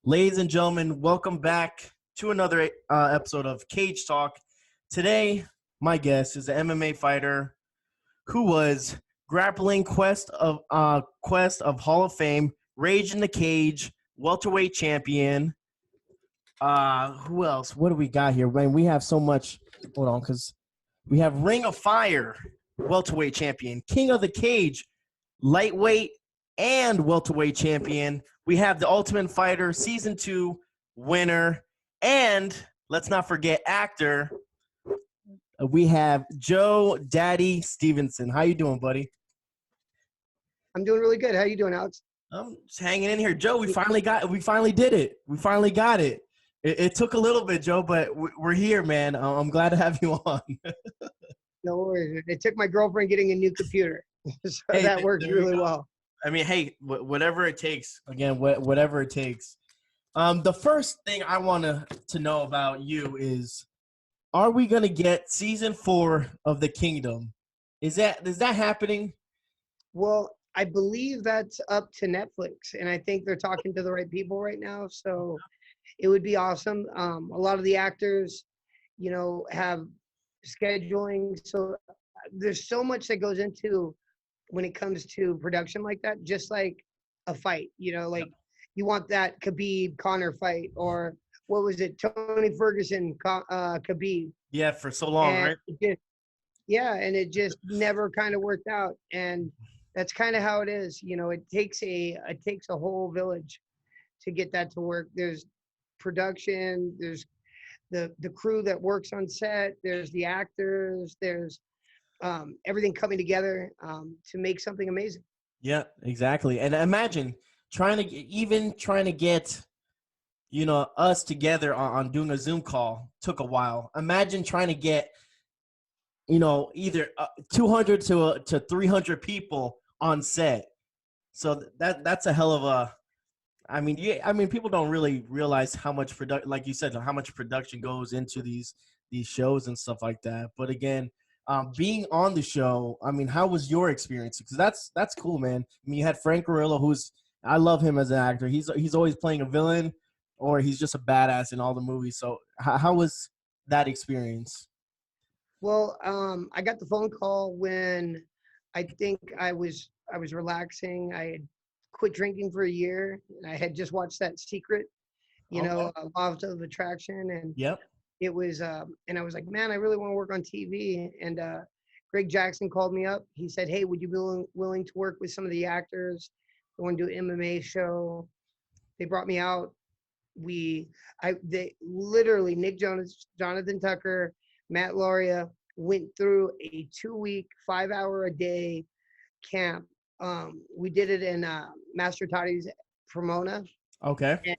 Ladies and gentlemen, welcome back to another episode of Cage Talk. Today, my guest is an MMA fighter who was grappling quest of Hall of Fame, Rage in the Cage, welterweight champion. Who else? What do we got here? Man, we have so much. Hold on, because we have Ring of Fire, welterweight champion, King of the Cage, lightweight and welterweight champion. We have the Ultimate Fighter Season 2 winner. And let's not forget actor. We have Joe Daddy Stevenson. How you doing, buddy? I'm doing really good. How you doing, Alex? I'm just hanging in here. Joe, we finally did it. We finally got it. It took a little bit, Joe, but we're here, man. I'm glad to have you on. No worries. It took my girlfriend getting a new computer. So Hey, that worked really well. I mean, hey, whatever it takes. Again, whatever it takes. The first thing I want to know about you is, are we gonna get season 4 of The Kingdom? Is that happening? Well, I believe that's up to Netflix, and I think they're talking to the right people right now. So it would be awesome. A lot of the actors, have scheduling. So there's so much that goes into when it comes to production like that, just like a fight, like you want that Khabib Conor fight, or what was it? Tony Ferguson, Khabib. Yeah, for so long, And right? and it just never kind of worked out. And that's kind of how it is. It takes a whole village to get that to work. There's production, there's the crew that works on set, there's the actors, there's everything coming together to make something amazing. Yeah, exactly. And imagine trying to get us together on doing a Zoom call took a while. Imagine trying to get either 200 to 300 people on set. So that's a hell of a. I mean, people don't really realize how much like you said, how much production goes into these shows and stuff like that. But again, being on the show, I mean, how was your experience? Because that's cool, man. I mean, you had Frank Grillo, I love him as an actor. He's always playing a villain, or he's just a badass in all the movies. So how was that experience? Well, I got the phone call when I think I was relaxing. I had quit drinking for a year, and I had just watched that Secret, Law of Attraction, and Yep. it was, and I was like, man, I really want to work on TV. And Greg Jackson called me up. He said, hey, would you be willing to work with some of the actors? I want to do an MMA show. They brought me out. They literally, Nick Jonas, Jonathan Tucker, Matt Lauria went through a 2-week, 5-hour-a-day camp. We did it in Master Toddy's Pomona. Okay. And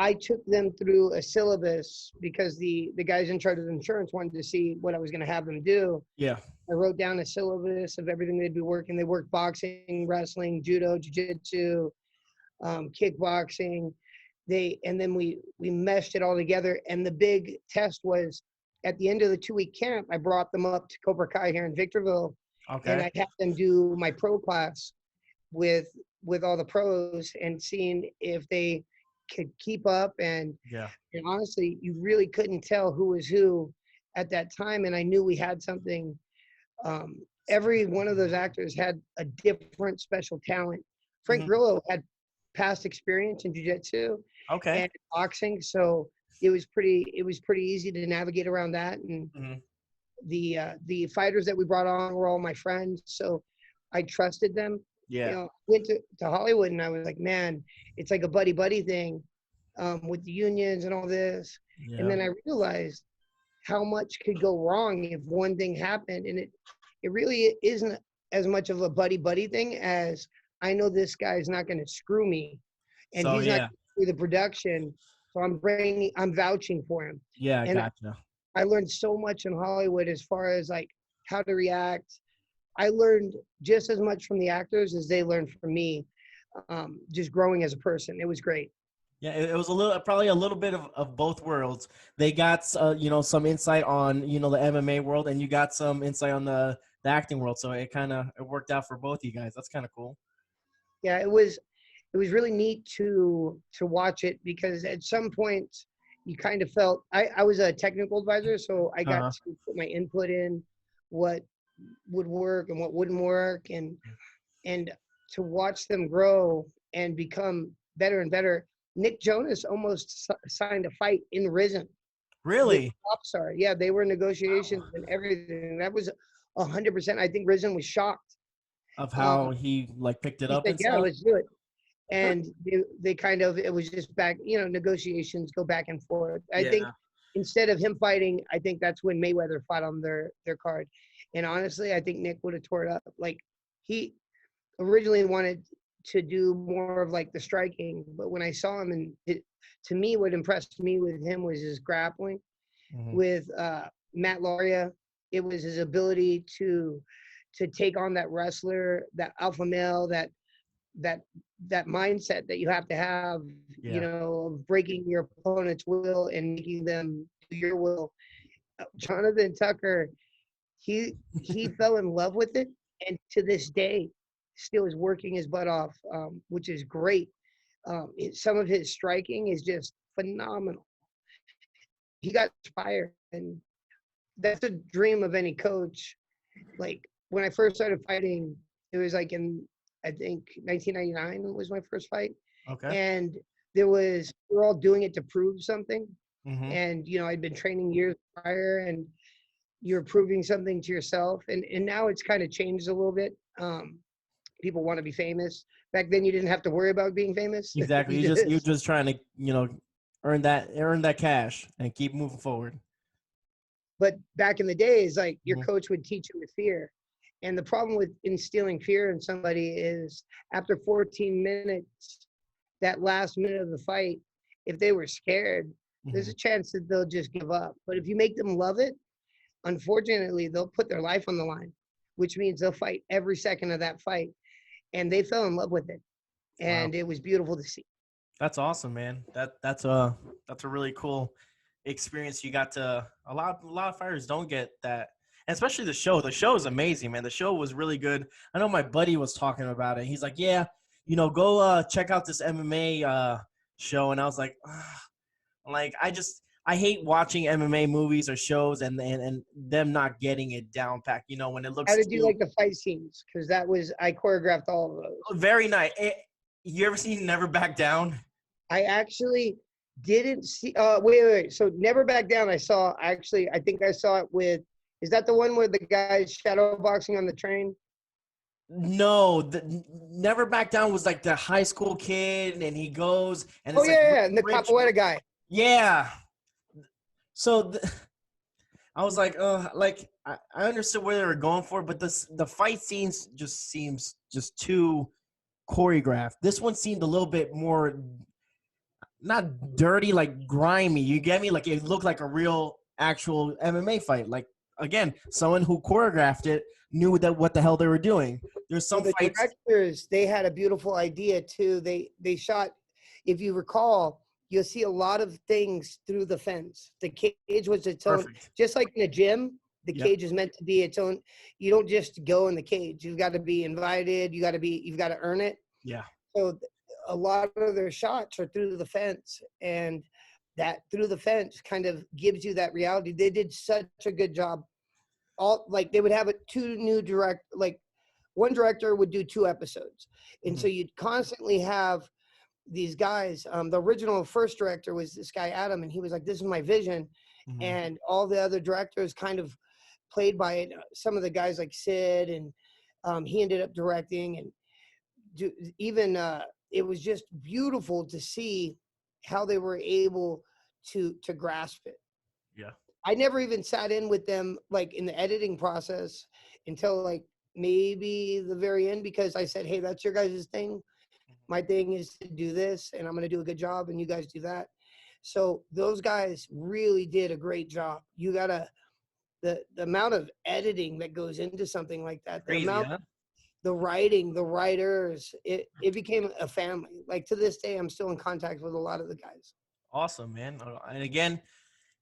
I took them through a syllabus because the guys in charge of insurance wanted to see what I was going to have them do. Yeah. I wrote down a syllabus of everything they'd be working. They worked boxing, wrestling, judo, jiu-jitsu, kickboxing. And then we meshed it all together. And the big test was at the end of the 2-week camp, I brought them up to Cobra Kai here in Victorville. Okay. And I had them do my pro class with all the pros and seeing if they could keep up. And honestly, you really couldn't tell who was who at that time. And I knew we had something. Every one of those actors had a different special talent. Frank Grillo had past experience in jiu-jitsu and boxing, so it was pretty easy to navigate around that. And the fighters that we brought on were all my friends, so I trusted them. Went to Hollywood, and I was like, man, it's like a buddy thing with the unions and all this. And then I realized how much could go wrong if one thing happened. And it really isn't as much of a buddy thing as I know this guy's not going to screw me, and he's not going to screw the production. So I'm vouching for him. Yeah, and gotcha. I learned so much in Hollywood as far as like how to react. I learned just as much from the actors as they learned from me, just growing as a person. It was great. Yeah, it was probably a little bit of both worlds. They got some insight on the MMA world, and you got some insight on the acting world. So it worked out for both of you guys. That's kind of cool. Yeah, it was really neat to watch it, because at some point you kind of felt, I was a technical advisor, so I got to put my input in what would work and what wouldn't work, and to watch them grow and become better and better. Nick Jonas almost signed a fight in Risen. Really? Popstar. Yeah, they were in negotiations and everything. That was 100%. I think Risen was shocked of how he like picked it up. Said, and yeah, stuff? let's do it. And they kind of, it was just back, negotiations go back and forth. I think instead of him fighting, I think that's when Mayweather fought on their card. And honestly, I think Nick would have tore it up. Like, he originally wanted to do more of like the striking, but when I saw him, and to me, what impressed me with him was his grappling. With Matt Lauria, it was his ability to take on that wrestler, that alpha male, that mindset that you have to have, of breaking your opponent's will and making them do your will. Jonathan Tucker, he fell in love with it, and to this day still is working his butt off, which is great. Some of his striking is just phenomenal. He got inspired, and that's a dream of any coach. Like, when I first started fighting, it was like in, I think 1999 was my first fight. Okay. And we're all doing it to prove something. And, I'd been training years prior, and you're proving something to yourself. And now it's kind of changed a little bit. People want to be famous. Back then you didn't have to worry about being famous. Exactly. You're just trying to, earn that cash and keep moving forward. But back in the days, like, your coach would teach you with fear. And the problem with instilling fear in somebody is, after 14 minutes, that last minute of the fight, if they were scared, there's a chance that they'll just give up. But if you make them love it, unfortunately, they'll put their life on the line, which means they'll fight every second of that fight. And they fell in love with it. And It was beautiful to see. That's awesome, man. That's a really cool experience. You got to a lot of fighters don't get that. And especially the show. The show is amazing, man. The show was really good. I know my buddy was talking about it. He's like, yeah, go check out this MMA show. And I was like, I hate watching MMA movies or shows and them not getting it down packed. When it looks. How did you like the fight scenes? Because I choreographed all of those. Very nice. You ever seen Never Back Down? I actually didn't see. Wait. So Never Back Down, I think I saw it with. Is that the one where the guy's shadow boxing on the train? No, Never Back Down was like the high school kid, and he goes and it's and the capoeira guy. Yeah. So I was like, I understood where they were going for, but the fight scenes just seems just too choreographed. This one seemed a little bit more, not dirty, like grimy. You get me? Like, it looked like a real actual MMA fight. Like, again, someone who choreographed it knew what the hell they were doing. There's some fights. Directors, they had a beautiful idea too. They shot, if you recall, you'll see a lot of things through the fence. The cage was its own, just like in a gym. The cage is meant to be its own. You don't just go in the cage. You've got to be invited. You've got to earn it. Yeah. So a lot of their shots are through the fence, and that through the fence kind of gives you that reality. They did such a good job. They would have one director would do 2 episodes. And so you'd constantly have these guys. The original first director was this guy, Adam, and he was like, this is my vision. And all the other directors kind of played by it. Some of the guys like Sid, and he ended up directing, and it was just beautiful to see how they were able to grasp it. Yeah. I never even sat in with them like in the editing process until like maybe the very end, because I said, hey, that's your guys' thing. My thing is to do this, and I'm going to do a good job, and you guys do that. So those guys really did a great job. You got the amount of editing that goes into something like that. The writing, the writers, it became a family. Like, to this day, I'm still in contact with a lot of the guys. Awesome, man. And again,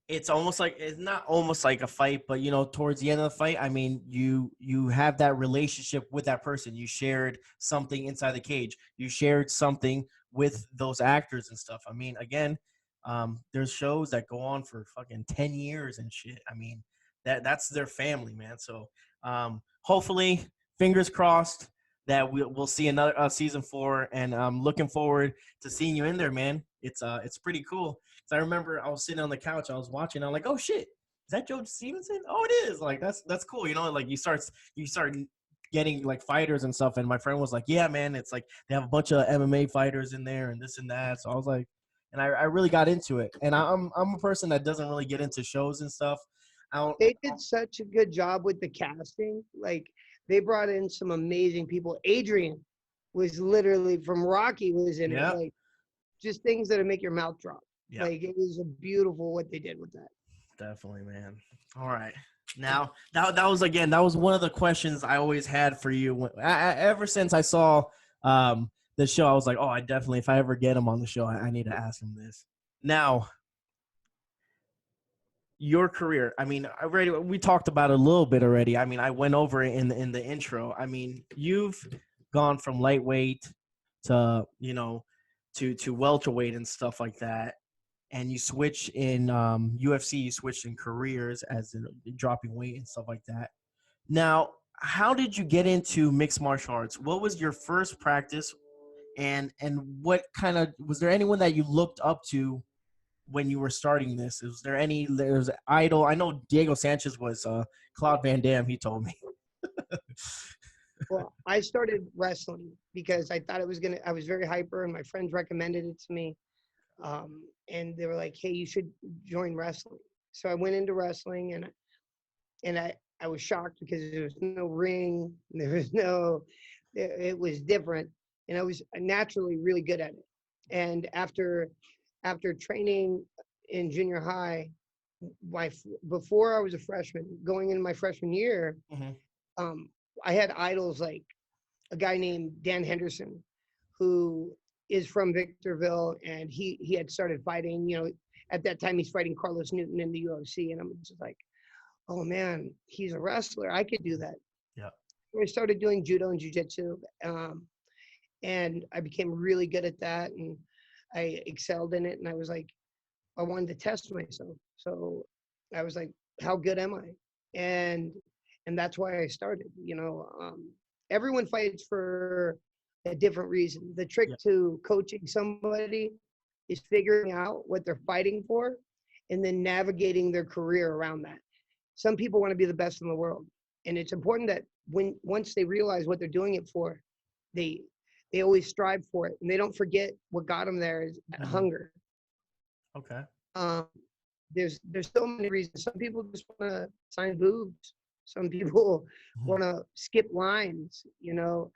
it's almost like, it's not almost like a fight, but you know, towards the end of the fight, I mean, you have that relationship with that person. You shared something inside the cage. You shared something with those actors and stuff. I mean, again, there's shows that go on for fucking 10 years and shit. I mean, that's their family, man. So hopefully, fingers crossed that we'll see another season 4, and I'm looking forward to seeing you in there, man. It's pretty cool. So I remember I was sitting on the couch, I was watching, I'm like, oh shit, is that Joe Stevenson? Oh, it is. Like that's cool. You know, like you start getting like fighters and stuff. And my friend was like, yeah, man, it's like they have a bunch of MMA fighters in there and this and that. So I was like, and I really got into it. And I'm a person that doesn't really get into shows and stuff. They did such a good job with the casting. Like they brought in some amazing people. Adrian was literally from Rocky was in it. Like just things that make your mouth drop. Yeah. Like it was a beautiful what they did with that. Definitely, man. All right. Now that was one of the questions I always had for you. Ever since I saw the show, I was like, oh, I definitely, if I ever get him on the show, I need to ask him this. Now, your career. I mean, we talked about it a little bit already. I mean, I went over it in the intro. I mean, you've gone from lightweight to, you know, to welterweight and stuff like that. And you switch in UFC, you switched in careers as in dropping weight and stuff like that. Now, how did you get into mixed martial arts? What was your first practice? And what kind of, was there anyone that you looked up to when you were starting this? There's idol? I know Diego Sanchez was Claude Van Damme, he told me. Well, I started wrestling because I thought I was very hyper and my friends recommended it to me. And they were like, hey, you should join wrestling. So I went into wrestling and I was shocked because there was no ring. It was different. And I was naturally really good at it. And after training in junior high, before I was a freshman, going into my freshman year, I had idols like a guy named Dan Henderson, who is from Victorville, and he had started fighting. You know, at that time he's fighting Carlos Newton in the UFC, and I'm just like, oh man, he's a wrestler. I could do that. Yeah. So I started doing judo and jiu-jitsu, and I became really good at that, and I excelled in it. And I was like, I wanted to test myself, so I was like, how good am I? And that's why I started. You know, everyone fights for a different reason. The trick to coaching somebody is figuring out what they're fighting for and then navigating their career around that. Some people want to be the best in the world. And it's important that once they realize what they're doing it for, they always strive for it. And they don't forget what got them there is hunger. Okay. There's so many reasons. Some people just want to sign boobs. Some people want to skip lines, you know.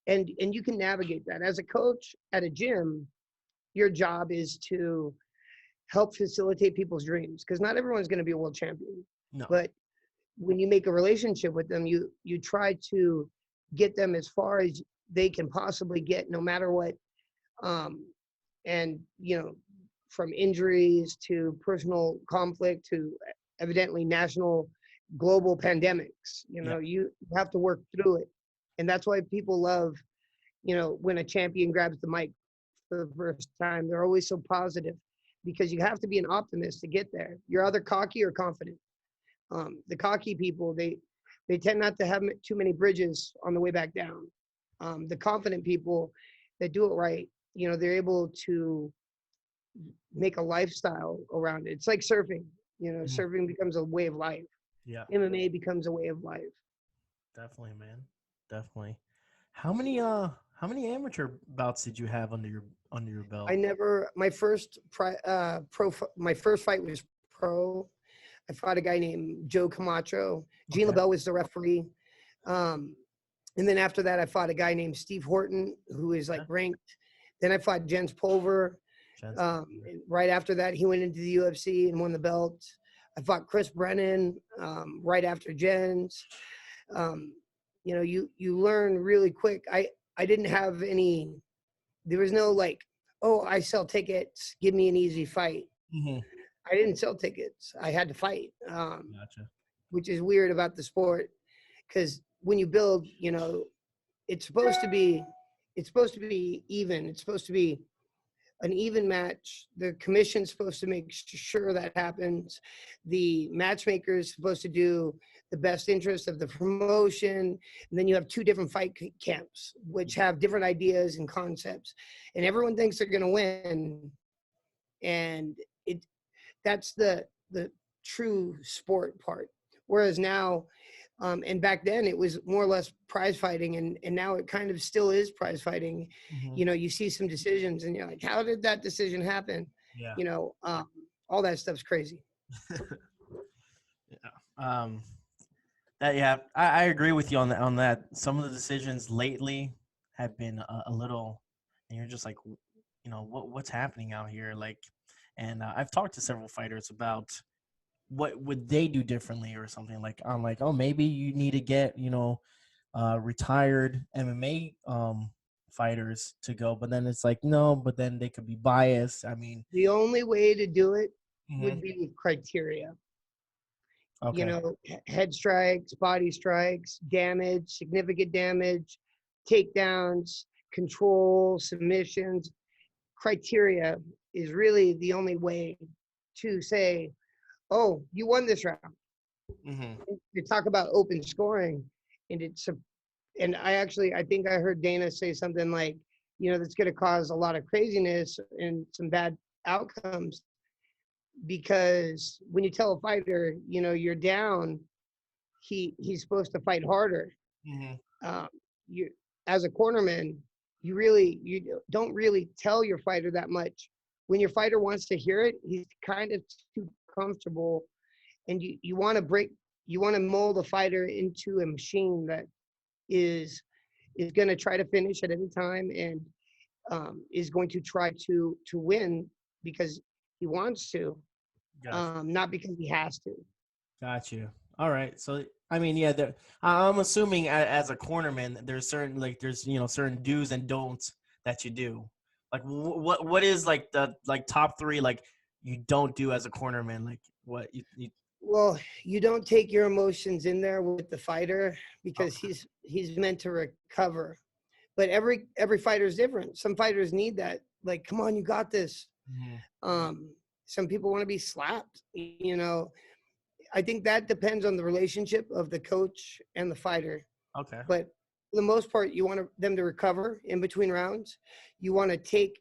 And you can navigate that. As a coach at a gym, your job is to help facilitate people's dreams, because not everyone's going to be a world champion. No. But when you make a relationship with them, you try to get them as far as they can possibly get, no matter what. And, you know, from injuries to personal conflict to evidently national, global pandemics, you know, you have to work through it. And that's why people love, you know, when a champion grabs the mic for the first time, they're always so positive, because you have to be an optimist to get there. You're either cocky or confident. The cocky people, they tend not to have too many bridges on the way back down. The confident people that do it right, you know, they're able to make a lifestyle around it. It's like surfing, you know, surfing becomes a way of life. Yeah. MMA becomes a way of life. Definitely, man. Definitely. How many amateur bouts did you have under your belt? My first fight was pro. I fought a guy named Joe Camacho. Gene LaBelle was the referee. And then after that, I fought a guy named Steve Horton, who is like ranked. Then I fought Jens Pulver. Right after that, he went into the UFC and won the belt. I fought Chris Brennan right after Jens. You know, you learn really quick. I didn't have any, there was no like, oh, I sell tickets, give me an easy fight. I didn't sell tickets. I had to fight, Gotcha. which is weird about the sport, because when you build, it's supposed to be even. It's supposed to be an even match. The commission's supposed to make sure that happens. The matchmaker is supposed to do the best interest of the promotion. And then you have two different fight camps, which have different ideas and concepts. And everyone thinks they're going to win. And that's the true sport part. Whereas now, and back then it was more or less prize fighting, and now it kind of still is prize fighting. Mm-hmm. You see some decisions and you're like, how did that decision happen? Yeah. All that stuff's crazy. Yeah. I agree with you on that. Some of the decisions lately have been a little, and you're just like, what's happening out here? Like, and I've talked to several fighters about what would they do differently or something. Like, I'm like, oh, maybe you need to get, retired MMA fighters to go, but then it's like, no, but then they could be biased. I mean, the only way to do it would mm-hmm. be with criteria. Okay. Head strikes, body strikes, damage, significant damage, takedowns, control, submissions. Criteria is really the only way to say, oh, you won this round. Mm-hmm. You talk about open scoring, and I think I heard Dana say something like, that's going to cause a lot of craziness and some bad outcomes, because when you tell a fighter, you're down, he's supposed to fight harder. Mm-hmm. You, as a cornerman, you don't really tell your fighter that much. When your fighter wants to hear it, he's kind of too comfortable, and you want to mold a fighter into a machine that is going to try to finish at any time, and is going to try to win because he wants to, not because he has to. Got you. All right. So, I mean, yeah, I'm assuming as a cornerman, there's certain, certain do's and don'ts that you do. Like, what is like the top three, like, you don't do as a cornerman? Like, what you Well, you don't take your emotions in there with the fighter, because okay. he's meant to recover. But every fighter is different. Some fighters need that. Like, come on, you got this. Mm-hmm. Some people want to be slapped. I think that depends on the relationship of the coach and the fighter. Okay. But for the most part, you want them to recover in between rounds. You want to take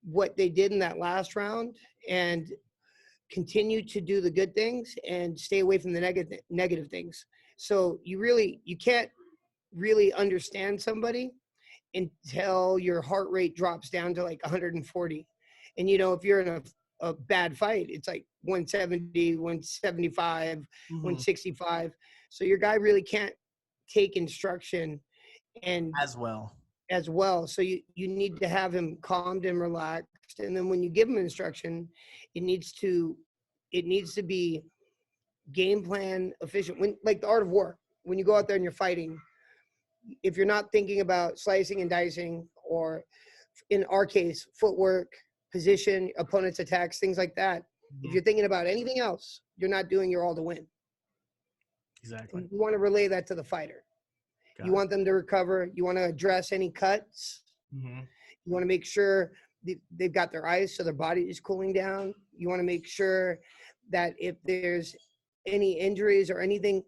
what they did in that last round and continue to do the good things and stay away from the negative things. So you can't really understand somebody until your heart rate drops down to like 140. And if you're in a bad fight, it's like 170, 175, Mm-hmm. 165. So your guy really can't take instruction and as well. So you need to have him calmed and relaxed. And then when you give him instruction, it needs to be game plan efficient. When, like the art of war, when you go out there and you're fighting, if you're not thinking about slicing and dicing, or in our case, footwork, position, opponent's attacks, things like that. Mm-hmm. If you're thinking about anything else, you're not doing your all to win. Exactly. And you want to relay that to the fighter. You want them to recover. You want to address any cuts. Mm-hmm. You want to make sure they've got their ice so their body is cooling down. You want to make sure that if there's any injuries or anything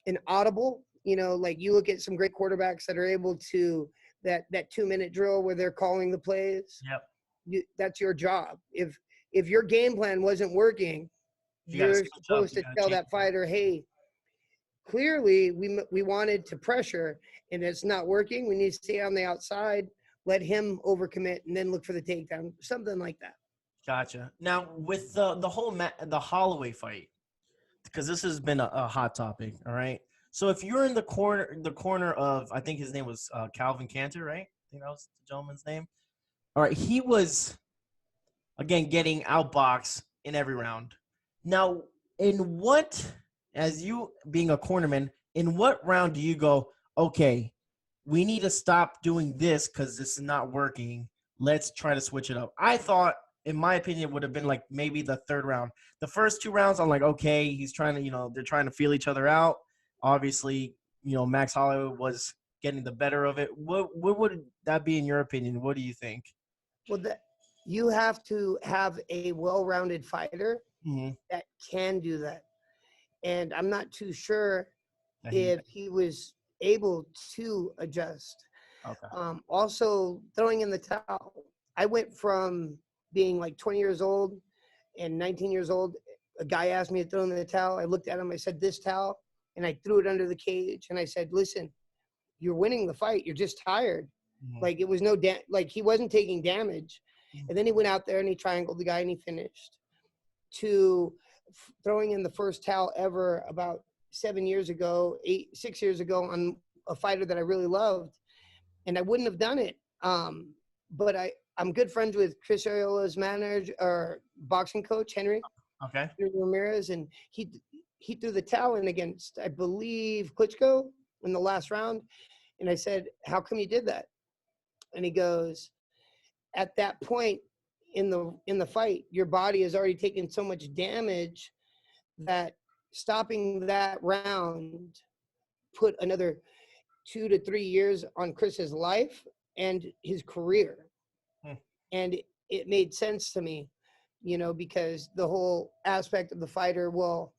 inaudible, like you look at some great quarterbacks that are able to that 2-minute drill where they're calling the plays. Yep. That's your job. If your game plan wasn't working, you're supposed to tell that fighter, hey, clearly we wanted to pressure and it's not working. We need to stay on the outside, let him overcommit, and then look for the takedown, something like that. Gotcha. Now with the Holloway fight, because this has been a hot topic. All right. So if you're in the corner of, I think his name was Calvin Cantor, right? I think that was the gentleman's name. All right. He was, again, getting outboxed in every round. Now, as you being a cornerman, in what round do you go, okay, we need to stop doing this because this is not working. Let's try to switch it up. I thought in my opinion, would have been like maybe the third round. The first 2 rounds, I'm like, okay, he's trying to, they're trying to feel each other out. Obviously, Max Holloway was getting the better of it. What would that be in your opinion? What do you think? Well, you have to have a well-rounded fighter that can do that. And I'm not too sure if he was able to adjust. Okay. Also, throwing in the towel. I went from being like 20 years old and 19 years old. A guy asked me to throw in the towel. I looked at him. I said, "This towel," and I threw it under the cage. And I said, "Listen, you're winning the fight. You're just tired." Like it was like he wasn't taking damage. And then he went out there and he triangled the guy and he finished. To throwing in the first towel ever about 6 years ago on a fighter that I really loved, and I wouldn't have done it. But I'm good friends with Chris Ariola's manager or boxing coach, Henry Ramirez, and he threw the towel in against, I believe, Klitschko in the last round. And I said, "How come you did that?" And he goes, "At that point in the fight, your body has already taken so much damage that stopping that round put another 2 to 3 years on Chris's life and his career." And it made sense to me, because the whole aspect of the fighter, well,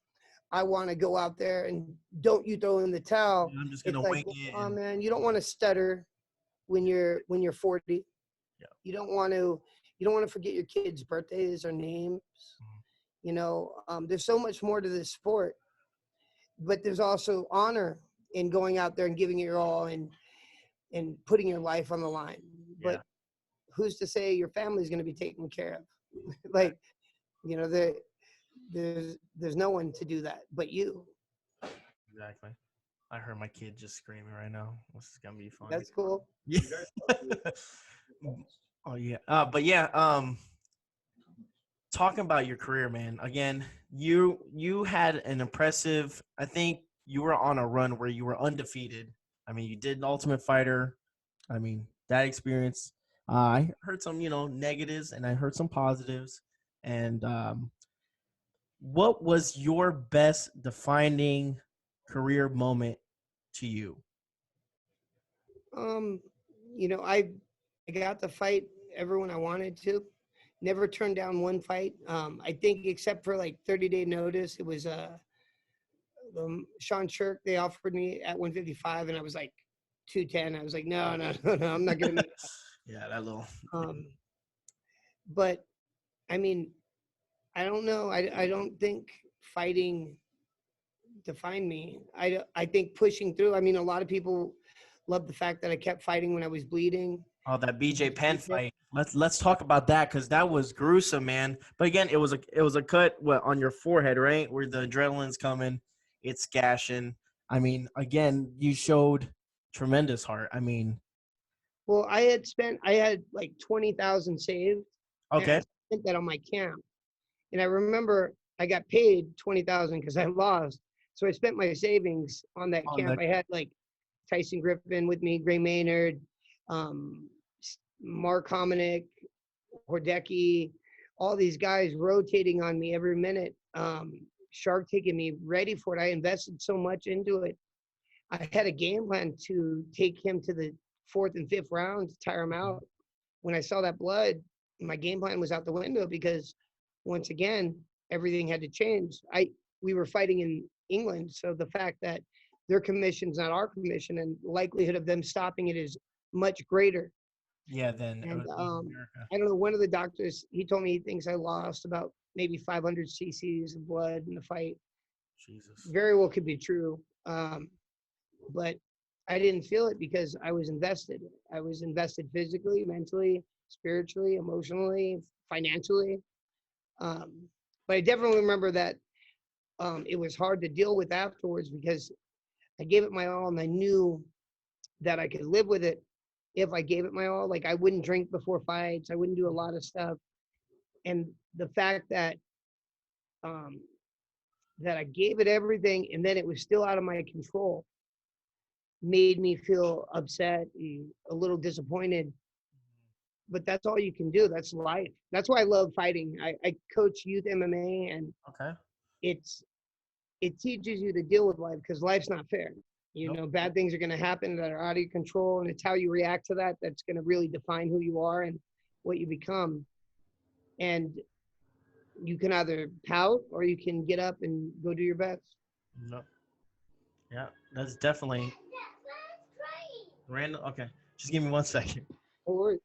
I want to go out there and don't you throw in the towel. I'm just gonna wing it. Oh man, you don't want to stutter when you're 40. Yeah. You don't want to forget your kids' birthdays or names. There's so much more to this sport, but there's also honor in going out there and giving it your all and putting your life on the line. Yeah. But who's to say your family's going to be taken care of? Like, there's no one to do that but you. Exactly. I heard my kid just screaming right now. This is gonna be fun. That's cool. Yeah. Oh yeah. But yeah. Talking about your career, man. Again, you had an impressive. I think you were on a run where you were undefeated. I mean, you did an Ultimate Fighter. I mean, that experience. I heard some, negatives, and I heard some positives. And what was your best defining career moment to you? I got to fight everyone I wanted to. Never turned down one fight. I think except for like 30-day notice, it was Sean Shirk. They offered me at 155, and I was like 210. I was like, no, I'm not gonna make it. Yeah, that little. But I mean, I don't know. I don't think fighting defined me. I think pushing through. I mean, a lot of people love the fact that I kept fighting when I was bleeding. Oh, that BJ Penn fight. Let's talk about that because that was gruesome, man. But again, it was a cut on your forehead, right, where the adrenaline's coming, it's gashing. I mean, again, you showed tremendous heart. I mean, well, I had like 20,000 saved. Okay. And I spent that on my camp, and I remember I got paid 20,000 because I lost. So I spent my savings on that camp. I had like Tyson Griffin with me, Gray Maynard, Mark Hominick, Hordecki, all these guys rotating on me every minute. Shark taking me ready for it. I invested so much into it. I had a game plan to take him to the 4th and 5th round to tire him out. When I saw that blood, my game plan was out the window because once again, everything had to change. We were fighting in England, so the fact that their commission's not our commission and likelihood of them stopping it is much greater. Yeah, then and I don't know, one of the doctors, he told me he thinks I lost about maybe 500 cc's of blood in the fight. Jesus. Very well could be true. But I didn't feel it because I was invested. I was invested physically, mentally, spiritually, emotionally, financially. But I definitely remember that it was hard to deal with afterwards because I gave it my all and I knew that I could live with it if I gave it my all. Like I wouldn't drink before fights. I wouldn't do a lot of stuff. And the fact that that I gave it everything and then it was still out of my control made me feel upset and a little disappointed. but that's all you can do. That's life. That's why I love fighting. I coach youth MMA, and Okay. it teaches you to deal with life, because life's not fair. You Nope. know, bad things are going to happen that are out of your control, and it's how you react to that that's going to really define who you are and what you become. And you can either pout or you can get up and go do your best. Nope. Yeah, that's definitely random. Okay, just give me 1 second. Or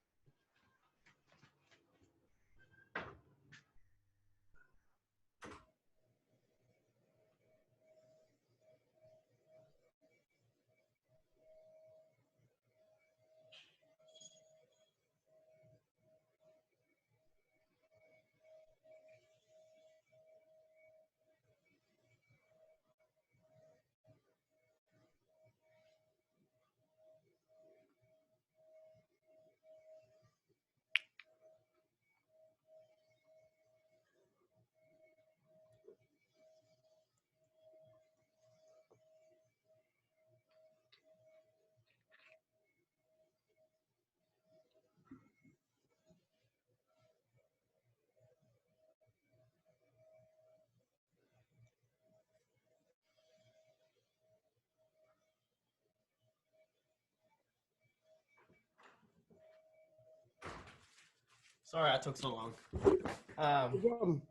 Sorry, I took so long.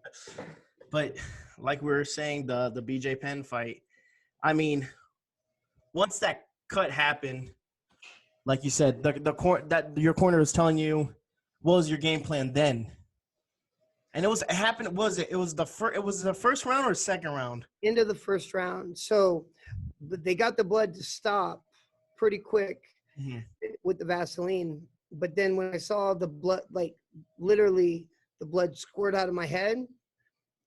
But like we were saying, the BJ Penn fight. I mean, once that cut happened, like you said, that your corner was telling you, what was your game plan then? And it happened. It was the first round or second round? into the first round. So they got the blood to stop pretty quick with the Vaseline. But then when I saw the blood, like literally the blood squirt out of my head,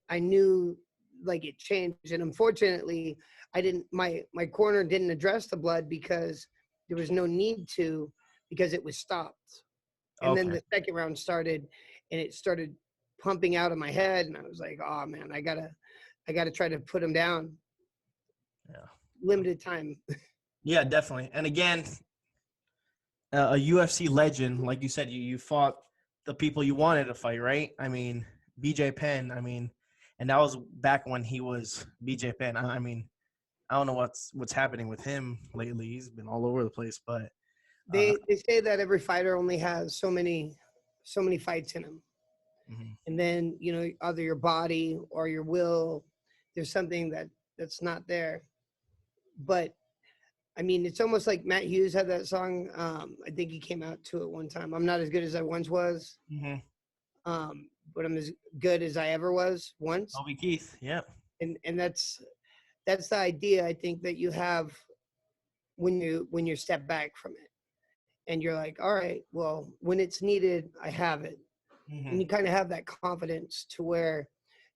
I knew like it changed. And unfortunately, my corner didn't address the blood because there was no need to, because it was stopped. And then the second round started, and it started pumping out of my head, and I was like, oh man, I gotta try to put him down. Yeah. Limited time. Yeah, definitely. And again, a UFC legend, like you said, you fought the people you wanted to fight, right? I mean, BJ Penn. I mean, and that was back when he was BJ Penn. I mean, I don't know what's happening with him lately. He's been all over the place, but They say that every fighter only has so many fights in him. And then, you know, either your body or your will, there's something that's not there. But I mean, it's almost like Matt Hughes had that song. I think he came out to it one time. I'm not as good as I once was, but I'm as good as I ever was once. Toby Keith, yeah. And that's the idea, I think, that you have when you step back from it, and you're like, all right, well, when it's needed, I have it. And you kind of have that confidence to where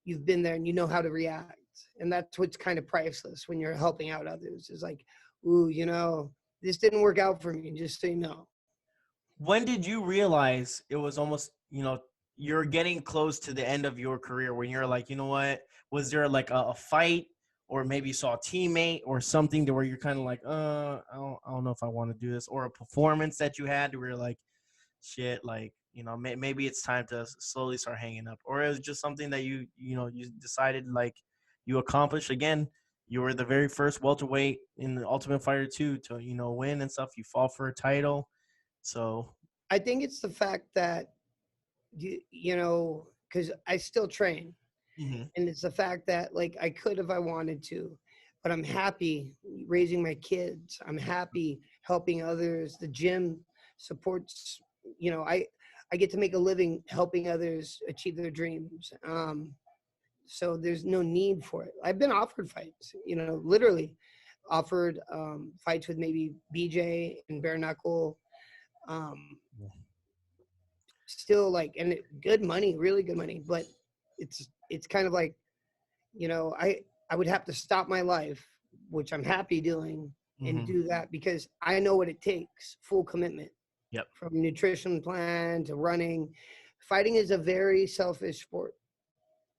you've been there and you know how to react. And that's what's kind of priceless when you're helping out others, is like, ooh, you know, this didn't work out for me, just so you know. When did you realize it was almost, you know, you're getting close to the end of your career, when you're like, you know what, was there like a fight, or maybe you saw a teammate or something to where you're kind of like, I don't know if I want to do this, or a performance that you had to where you're like, shit, like, you know, maybe it's time to slowly start hanging up, or it was just something that you decided, like, you accomplished again. You were the very first welterweight in the Ultimate Fighter 2 to, you know, win and stuff. You fought for a title. So I think it's the fact that, you know, because I still train. And it's the fact that, like, I could if I wanted to, but I'm happy raising my kids. I'm happy helping others. The gym supports, you know, I get to make a living helping others achieve their dreams. So there's no need for it. I've been offered fights, you know, literally offered fights with maybe BJ and bare knuckle. Still like, and good money, really good money, but it's kind of like, you know, I would have to stop my life, which I'm happy doing, and do that, because I know what it takes, full commitment. Yep. From nutrition plan to running. Fighting is a very selfish sport.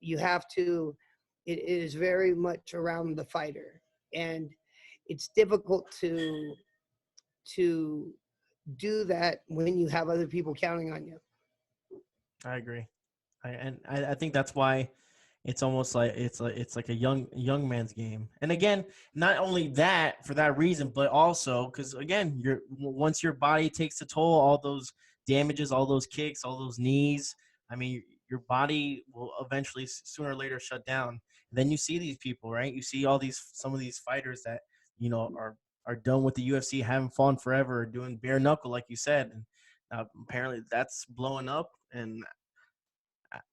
You have to, it is very much around the fighter, and it's difficult to do that when you have other people counting on you. I agree. I think that's why it's almost like it's like a young man's game. And again, not only that for that reason, but also because again, once your body takes a toll, all those damages, all those kicks, all those knees. I mean, your body will eventually sooner or later shut down. And then you see these people, right? You see some of these fighters that are done with the UFC, haven't fought forever, doing bare knuckle, like you said. And apparently, that's blowing up, and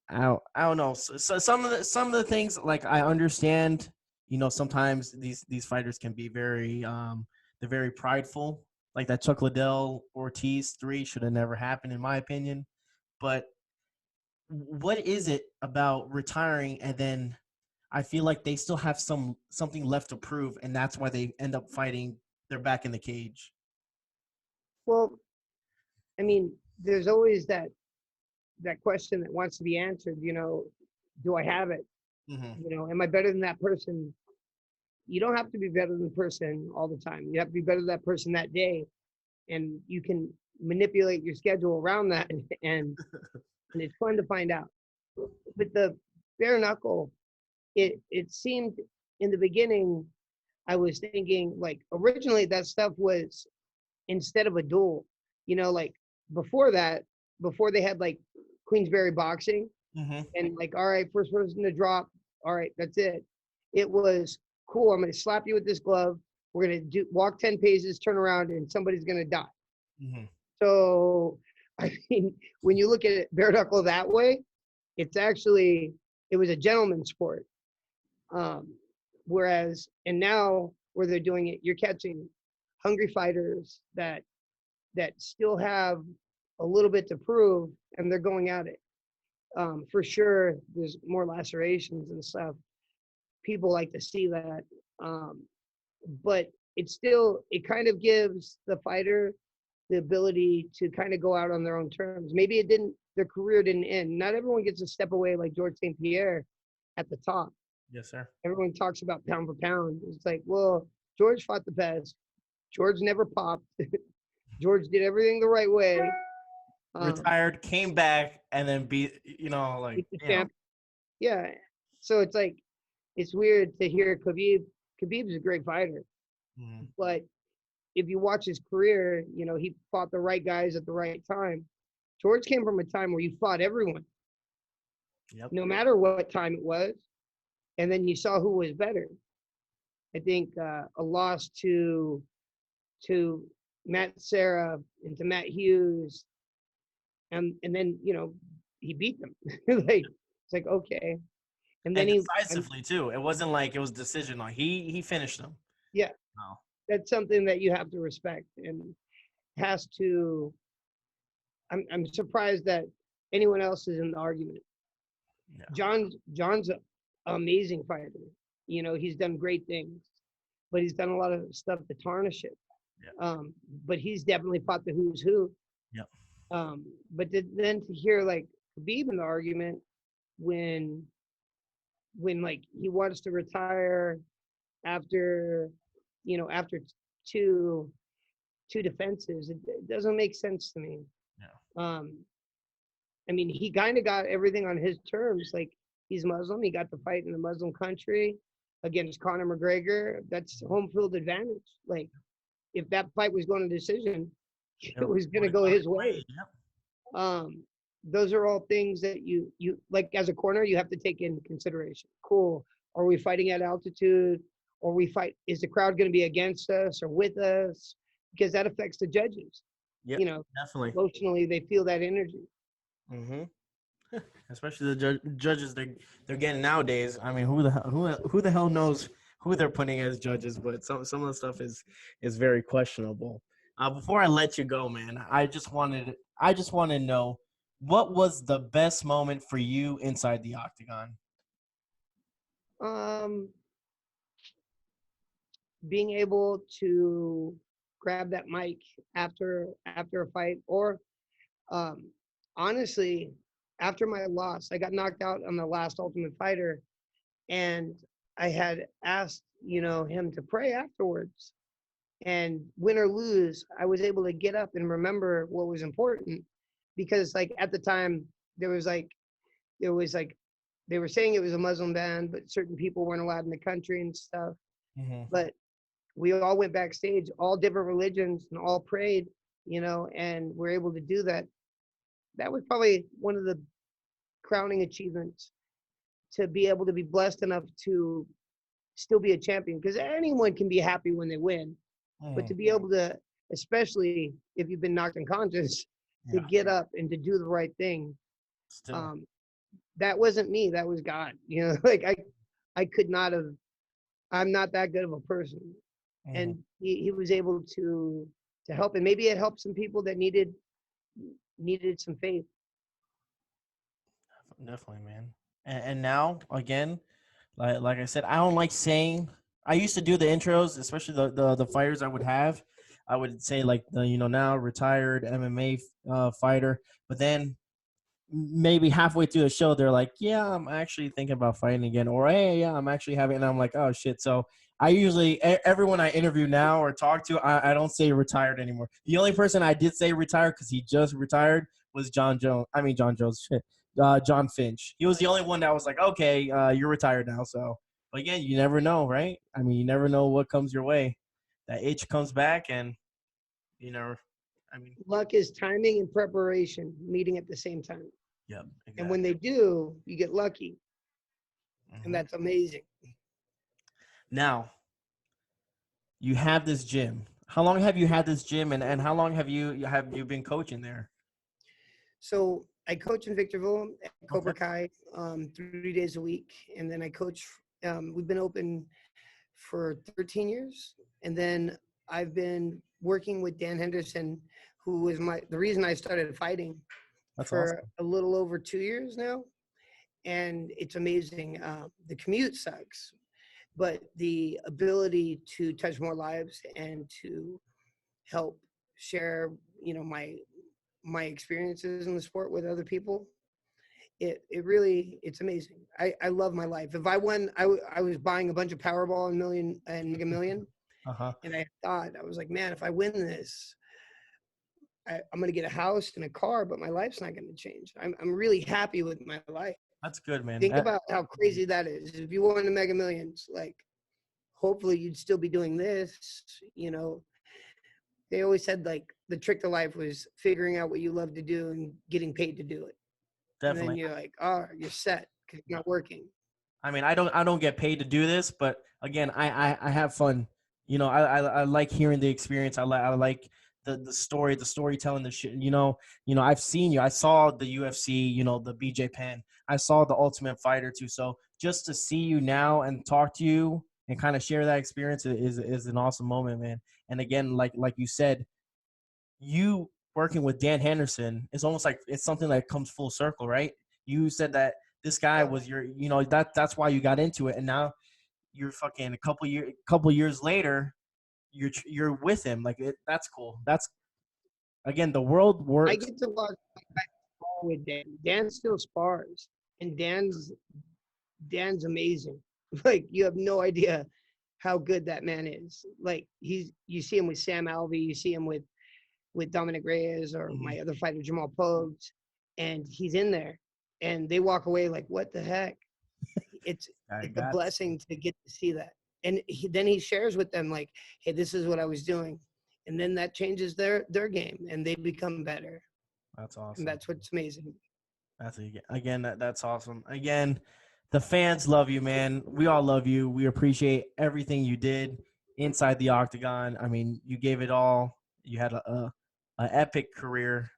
I don't know. So some of the things like I understand. Sometimes these fighters can be very they're very prideful. Like that Chuck Liddell Ortiz 3 should have never happened in my opinion. But what is it about retiring and then I feel like they still have something left to prove, and that's why they end up fighting. They're back in the cage. Well, I mean, there's always that question that wants to be answered. Do I have it? Mm-hmm. Am I better than that person? You don't have to be better than the person all the time. You have to be better than that person that day, and you can manipulate your schedule around that, and it's fun to find out. But the bare knuckle, it seemed in the beginning, I was thinking like originally that stuff was instead of a duel, like before that, before they had like Queensberry boxing Mm-hmm. and like, all right, first person to drop, all right, that's it. It was cool. I'm going to slap you with this glove. We're going to walk 10 paces, turn around, and somebody's going to die. Mm-hmm. So, I mean, when you look at it bare knuckle that way, it was a gentleman's sport. Whereas, and now where they're doing it, you're catching hungry fighters that still have a little bit to prove, and they're going at it. For sure, there's more lacerations and stuff. People like to see that, but it kind of gives the fighter the ability to kind of go out on their own terms. Maybe their career didn't end. Not everyone gets to step away like George St. Pierre at the top. Yes, sir. Everyone talks about pound for pound. It's like, well, George fought the best. George never popped. George did everything the right way. Retired, came back, and then beat. Like the champ. Yeah. So it's like it's weird to hear Khabib. Khabib's a great fighter, but if you watch his career, he fought the right guys at the right time. George came from a time where you fought everyone, no matter what time it was, and then you saw who was better. I think a loss to Matt Serra and to Matt Hughes, and then he beat them. It's like okay, and then decisively too. It wasn't like it was decision. Like he finished them. Yeah, that's something that you have to respect and has to. I'm surprised that anyone else is in the argument. Yeah. John's an amazing fighter. He's done great things, but he's done a lot of stuff to tarnish it. Yeah. But he's definitely fought the who's who. Yeah. But then to hear like Khabib in the argument when like he wants to retire after two defenses, it doesn't make sense to me. Yeah. I mean, he kind of got everything on his terms. Like he's Muslim, he got the fight in a Muslim country against Conor McGregor. That's home field advantage. Like if that fight was going to decision, it was going to go his way. Yep. Those are all things that you like as a corner you have to take into consideration. Cool. Are we fighting at altitude? Or is the crowd going to be against us or with us? Because that affects the judges. Yeah, definitely. Emotionally, they feel that energy. Mm-hmm. Especially the judges they're getting nowadays. I mean, who the hell knows who they're putting as judges? But some of the stuff is very questionable. Before I let you go, man, I just want to know what was the best moment for you inside the octagon. Being able to grab that mic after a fight, or honestly, after my loss, I got knocked out on the last Ultimate Fighter, and I had asked him to pray afterwards, And win or lose, I was able to get up and remember what was important, because like at the time there was like they were saying it was a Muslim ban, but certain people weren't allowed in the country and stuff. Mm-hmm. But we all went backstage, all different religions, and all prayed, and we're able to do that. That was probably one of the crowning achievements, to be able to be blessed enough to still be a champion, because anyone can be happy when they win, but to be able to, especially if you've been knocked unconscious, to get up and to do the right thing. Still. That wasn't me, that was God. Like I could not have, I'm not that good of a person. And he was able to help, and maybe it helped some people that needed some faith. Definitely, man. And now again, like I said, I don't like saying. I used to do the intros, especially the fighters I would have. I would say like the now retired MMA fighter, but then maybe halfway through the show they're like, yeah, I'm actually thinking about fighting again, or hey, yeah, I'm actually having, and I'm like, oh shit. So I usually, everyone I interview now or talk to, I don't say retired anymore. The only person I did say retired because he just retired was John Finch. He was the only one that was like, okay, you're retired now. So, but again, you never know, right? I mean, you never know what comes your way. That itch comes back, and luck is timing and preparation meeting at the same time. Yep, exactly. And when they do, you get lucky. And that's amazing. Now, you have this gym. How long have you had this gym, and how long have you been coaching there? So I coach in Victorville at Cobra Kai 3 days a week, and then I coach. We've been open for 13 years, and then I've been working with Dan Henderson, who was the reason I started fighting. That's for awesome. A little over 2 years now, and it's amazing. The commute sucks, but the ability to touch more lives and to help share, my experiences in the sport with other people, it's amazing. I love my life. If I won, I was buying a bunch of Powerball and Mega Million, and I was like, man, if I win this, I'm going to get a house and a car, but my life's not going to change. I'm really happy with my life. That's good, man. Think about how crazy that is. If you won the Mega Millions, like, hopefully you'd still be doing this. They always said, like, the trick to life was figuring out what you love to do and getting paid to do it. Definitely. And then you're like, oh, you're set because you're not working. I mean, I don't get paid to do this, but again, I have fun. I like hearing the experience. I like the storytelling, the shit. I've seen you. I saw the UFC, the BJ Penn. I saw the Ultimate Fighter too. So just to see you now and talk to you and kind of share that experience is an awesome moment, man. And again, like you said, you working with Dan Henderson is almost like it's something that comes full circle, right? You said that this guy was your, that's why you got into it, and now you're fucking a couple years later, you're with him. Like that's cool. That's again, the world works. I get to watch with Dan. Dan still spars, and Dan's amazing. Like, you have no idea how good that man is. Like, you see him with Sam Alvey, you see him with Dominic Reyes or my other fighter Jamal Pogues, and he's in there, and they walk away like, what the heck? It's a blessing to get to see that. And then he shares with them like, hey, this is what I was doing. And then that changes their game, and they become better. That's awesome. And that's what's amazing. That's awesome. Again, the fans love you, man. We all love you. We appreciate everything you did inside the octagon. I mean, you gave it all. You had an epic career.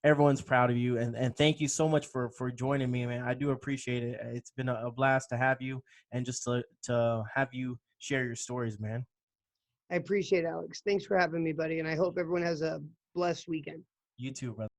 Everyone's proud of you, and thank you so much for joining me, man. I do appreciate it. It's been a blast to have you, and just to have you share your stories, man. I appreciate it, Alex. Thanks for having me, buddy, and I hope everyone has a blessed weekend. You too, brother.